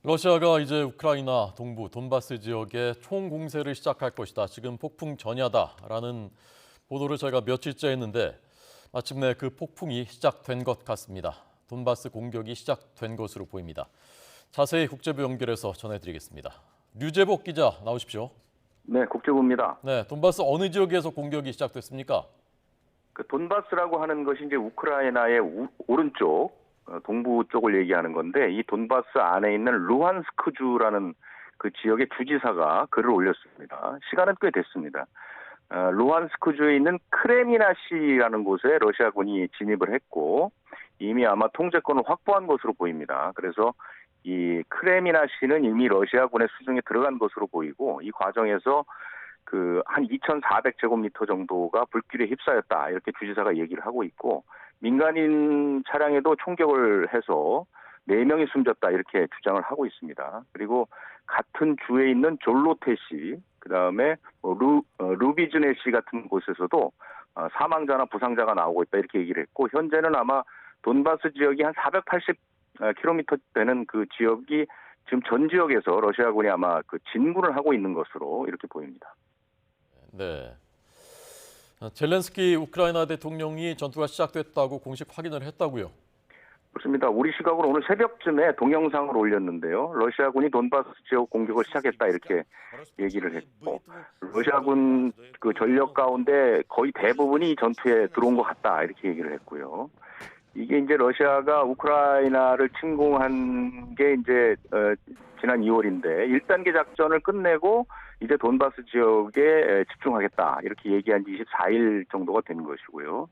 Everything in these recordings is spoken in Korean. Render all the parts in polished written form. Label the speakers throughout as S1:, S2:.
S1: 러시아가 이제 우크라이나 동부 돈바스 지역에 총공세를 시작할 것이다. 지금 폭풍 전야다라는 보도를 저희가 며칠째 했는데 마침내 그 폭풍이 시작된 것 같습니다. 돈바스 공격이 시작된 것으로 보입니다. 자세히 국제부 연결해서 전해드리겠습니다. 류재복 기자 나오십시오.
S2: 네, 국제부입니다.
S1: 네, 돈바스 어느 지역에서 공격이 시작됐습니까?
S2: 그 돈바스라고 하는 것이 이제 우크라이나의 오른쪽 동부 쪽을 얘기하는 건데, 이 돈바스 안에 있는 루한스크주라는 그 지역의 주지사가 글을 올렸습니다. 시간은 꽤 됐습니다. 루한스크주에 있는 크레미나시라는 곳에 러시아군이 진입을 했고 이미 아마 통제권을 확보한 것으로 보입니다. 그래서 이 크레미나시는 이미 러시아군의 수중에 들어간 것으로 보이고, 이 과정에서 그 한 2,400제곱미터 정도가 불길에 휩싸였다, 이렇게 주지사가 얘기를 하고 있고, 민간인 차량에도 총격을 해서 4명이 숨졌다, 이렇게 주장을 하고 있습니다. 그리고 같은 주에 있는 졸로테시, 그다음에 루비즈네시 같은 곳에서도 사망자나 부상자가 나오고 있다, 이렇게 얘기를 했고, 현재는 아마 돈바스 지역이 한 480km 되는 그 지역이 지금 전 지역에서 러시아군이 아마 그 진군을 하고 있는 것으로 이렇게 보입니다.
S1: 네. 젤렌스키 우크라이나 대통령이 전투가 시작됐다고 공식 확인을 했다고요?
S2: 그렇습니다. 우리 시각으로 오늘 새벽쯤에 동영상을 올렸는데요. 러시아군이 돈바스 지역 공격을 시작했다, 이렇게 얘기를 했고, 러시아군 그 전력 가운데 거의 대부분이 전투에 들어온 것 같다, 이렇게 얘기를 했고요. 이게 이제 러시아가 우크라이나를 침공한 게 이제 지난 2월인데 1단계 작전을 끝내고 이제 돈바스 지역에 집중하겠다, 이렇게 얘기한 지 24일 정도가 된 것이고요.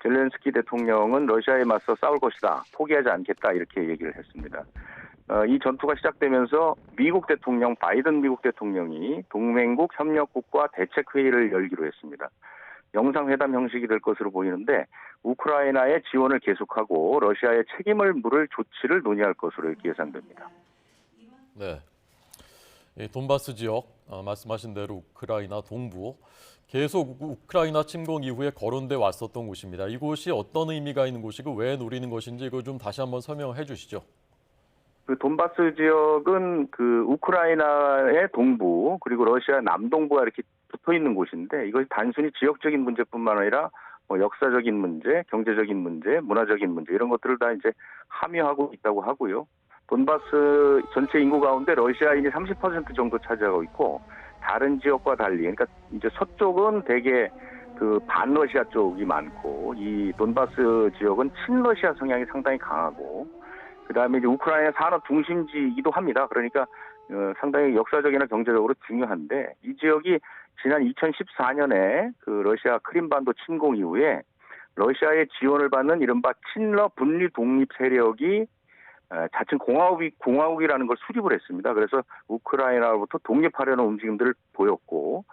S2: 젤렌스키 대통령은 러시아에 맞서 싸울 것이다, 포기하지 않겠다, 이렇게 얘기를 했습니다. 이 전투가 시작되면서 미국 대통령, 바이든 미국 대통령이 동맹국 협력국과 대책회의를 열기로 했습니다. 영상회담 형식이 될 것으로 보이는데 우크라이나의 지원을 계속하고 러시아의 책임을 물을 조치를 논의할 것으로 이렇게 예상됩니다.
S1: 네. 이 돈바스 지역 말씀하신 대로 우크라이나 동부 계속 우크라이나 침공 이후에 거론돼 왔었던 곳입니다. 이곳이 어떤 의미가 있는 곳이고 왜 노리는 것인지 이거 좀 다시 한번 설명해 주시죠.
S2: 그 돈바스 지역은 그 우크라이나의 동부 그리고 러시아 남동부가 이렇게 붙어 있는 곳인데, 이것이 단순히 지역적인 문제뿐만 아니라 역사적인 문제, 경제적인 문제, 문화적인 문제, 이런 것들을 다 이제 함유하고 있다고 하고요. 돈바스 전체 인구 가운데 러시아인이 30% 정도 차지하고 있고, 다른 지역과 달리, 그러니까 이제 서쪽은 대개 그 반러시아 쪽이 많고, 이 돈바스 지역은 친러시아 성향이 상당히 강하고, 그다음에 이제 우크라이나 산업 중심지이기도 합니다. 그러니까 상당히 역사적이나 경제적으로 중요한데, 이 지역이 지난 2014년에 그 러시아 크림반도 침공 이후에 러시아의 지원을 받는 이른바 친러 분리 독립 세력이 자칭 공화국이라는 걸 수립을 했습니다. 그래서 우크라이나로부터 독립하려는 움직임들을 보였고,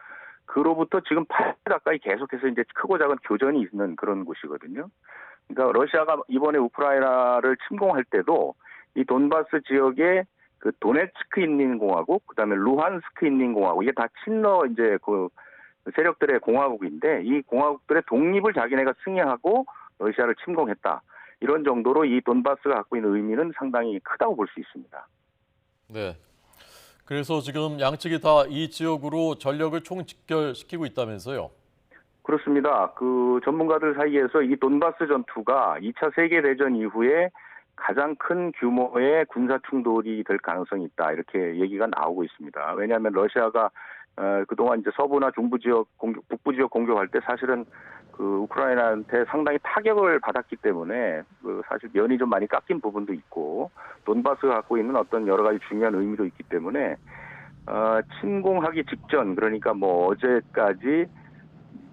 S2: 그로부터 지금 8년 가까이 계속해서 이제 크고 작은 교전이 있는 그런 곳이거든요. 그러니까 러시아가 이번에 우크라이나를 침공할 때도 이 돈바스 지역에 그 도네츠크 인민공화국, 그다음에 루한스크 인민공화국, 이게 다 친러 이제 그 세력들의 공화국인데, 이 공화국들의 독립을 자기네가 승리하고 러시아를 침공했다, 이런 정도로 이 돈바스가 갖고 있는 의미는 상당히 크다고 볼 수 있습니다.
S1: 네. 그래서 지금 양측이 다 이 지역으로 전력을 총집결시키고 있다면서요?
S2: 그렇습니다. 그 전문가들 사이에서 이 돈바스 전투가 2차 세계대전 이후에 가장 큰 규모의 군사 충돌이 될 가능성이 있다, 이렇게 얘기가 나오고 있습니다. 왜냐하면 러시아가 그동안 이제 서부나 중부 지역 북부 지역 공격할 때 사실은 그 우크라이나한테 상당히 타격을 받았기 때문에 그 사실 면이 좀 많이 깎인 부분도 있고, 돈바스가 갖고 있는 어떤 여러 가지 중요한 의미도 있기 때문에 침공하기 직전, 그러니까 뭐 어제까지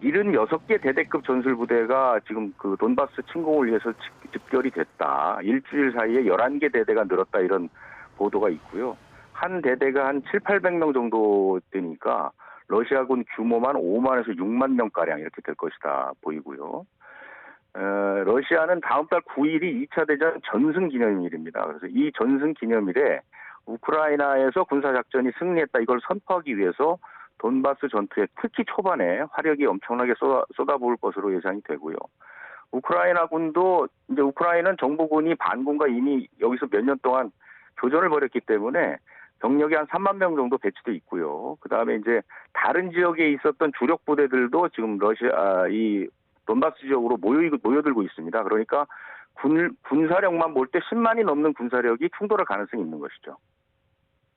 S2: 76개 대대급 전술부대가 지금 그 돈바스 침공을 위해서 집결이 됐다, 일주일 사이에 11개 대대가 늘었다, 이런 보도가 있고요. 한 대대가 한 7,800명 정도 되니까 러시아군 규모만 5만에서 6만 명가량 이렇게 될 것이다 보이고요. 러시아는 다음 달 9일이 2차 대전 전승기념일입니다. 그래서 이 전승기념일에 우크라이나에서 군사작전이 승리했다, 이걸 선포하기 위해서 돈바스 전투에 특히 초반에 화력이 엄청나게 쏟아부을 것으로 예상이 되고요. 우크라이나군도 이제 우크라이나는 정부군이 반군과 이미 여기서 몇 년 동안 교전을 벌였기 때문에 병력이 한 3만 명 정도 배치돼 있고요. 그다음에 이제 다른 지역에 있었던 주력 부대들도 지금 이 돈바스 지역으로 모여들고 있습니다. 그러니까 군사력만 볼 때 10만이 넘는 군사력이 충돌할 가능성이 있는 것이죠.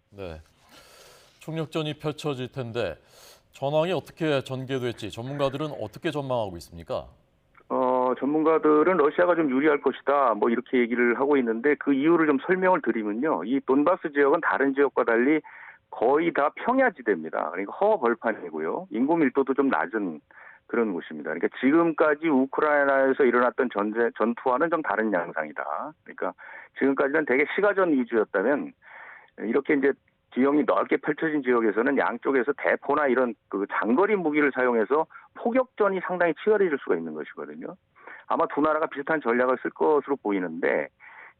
S1: 네. 총력전이 펼쳐질 텐데 전황이 어떻게 전개될지 전문가들은 어떻게 전망하고 있습니까?
S2: 전문가들은 러시아가 좀 유리할 것이다, 뭐 이렇게 얘기를 하고 있는데 그 이유를 좀 설명을 드리면요. 이 돈바스 지역은 다른 지역과 달리 거의 다 평야지대입니다. 그러니까 허벌판이고요. 인구 밀도도 좀 낮은 그런 곳입니다. 그러니까 지금까지 우크라이나에서 일어났던 전투와는 좀 다른 양상이다. 그러니까 지금까지는 되게 시가전 위주였다면 이렇게 이제 지형이 넓게 펼쳐진 지역에서는 양쪽에서 대포나 이런 그 장거리 무기를 사용해서 포격전이 상당히 치열해질 수가 있는 것이거든요. 아마 두 나라가 비슷한 전략을 쓸 것으로 보이는데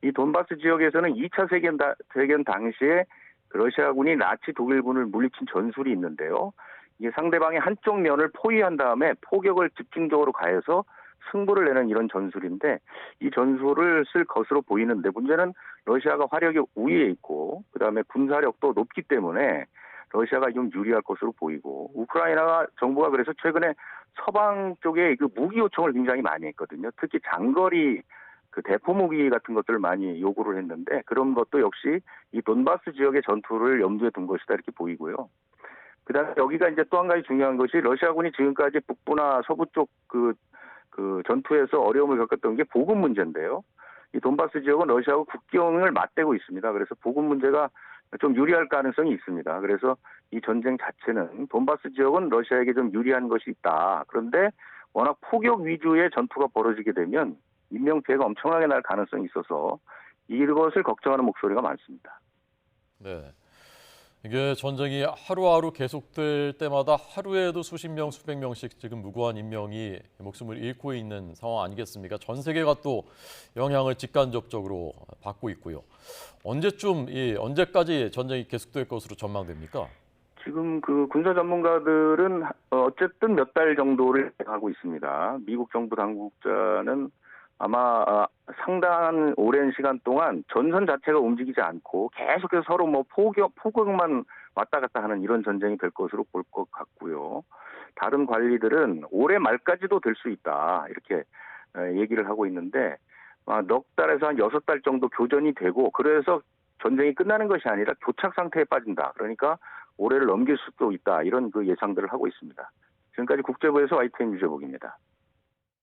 S2: 이 돈바스 지역에서는 2차 세계대전 당시에 러시아군이 나치 독일군을 물리친 전술이 있는데요. 이게 상대방의 한쪽 면을 포위한 다음에 포격을 집중적으로 가해서 승부를 내는 이런 전술인데 이 전술을 쓸 것으로 보이는데 문제는 러시아가 화력이 우위에 있고 그다음에 군사력도 높기 때문에 러시아가 좀 유리할 것으로 보이고 우크라이나 정부가 그래서 최근에 서방 쪽에 그 무기 요청을 굉장히 많이 했거든요. 특히 장거리 그 대포 무기 같은 것들을 많이 요구를 했는데 그런 것도 역시 이 돈바스 지역의 전투를 염두에 둔 것이다 이렇게 보이고요. 그다음에 여기가 이제 또 한 가지 중요한 것이 러시아군이 지금까지 북부나 서부 쪽 그 전투에서 어려움을 겪었던 게 보급 문제인데요. 이 돈바스 지역은 러시아하고 국경을 맞대고 있습니다. 그래서 보급 문제가 좀 유리할 가능성이 있습니다. 그래서 이 전쟁 자체는 돈바스 지역은 러시아에게 좀 유리한 것이 있다. 그런데 워낙 포격 위주의 전투가 벌어지게 되면 인명피해가 엄청나게 날 가능성이 있어서 이것을 걱정하는 목소리가 많습니다.
S1: 네. 이게 전쟁이 하루하루 계속될 때마다 하루에도 수십 명, 수백 명씩 지금 무고한 인명이 목숨을 잃고 있는 상황 아니겠습니까? 전 세계가 또 영향을 직간접적으로 받고 있고요. 언제까지 전쟁이 계속될 것으로 전망됩니까?
S2: 지금 그 군사 전문가들은 어쨌든 몇 달 정도를 하고 있습니다. 미국 정부 당국자는 아마 상당한 오랜 시간 동안 전선 자체가 움직이지 않고 계속해서 서로 뭐 포격만 왔다 갔다 하는 이런 전쟁이 될 것으로 볼 것 같고요. 다른 관리들은 올해 말까지도 될 수 있다 이렇게 얘기를 하고 있는데 넉 달에서 한 6달 정도 교전이 되고 그래서 전쟁이 끝나는 것이 아니라 교착 상태에 빠진다. 그러니까 올해를 넘길 수도 있다 이런 그 예상들을 하고 있습니다. 지금까지 국제부에서 YTN 유재복입니다.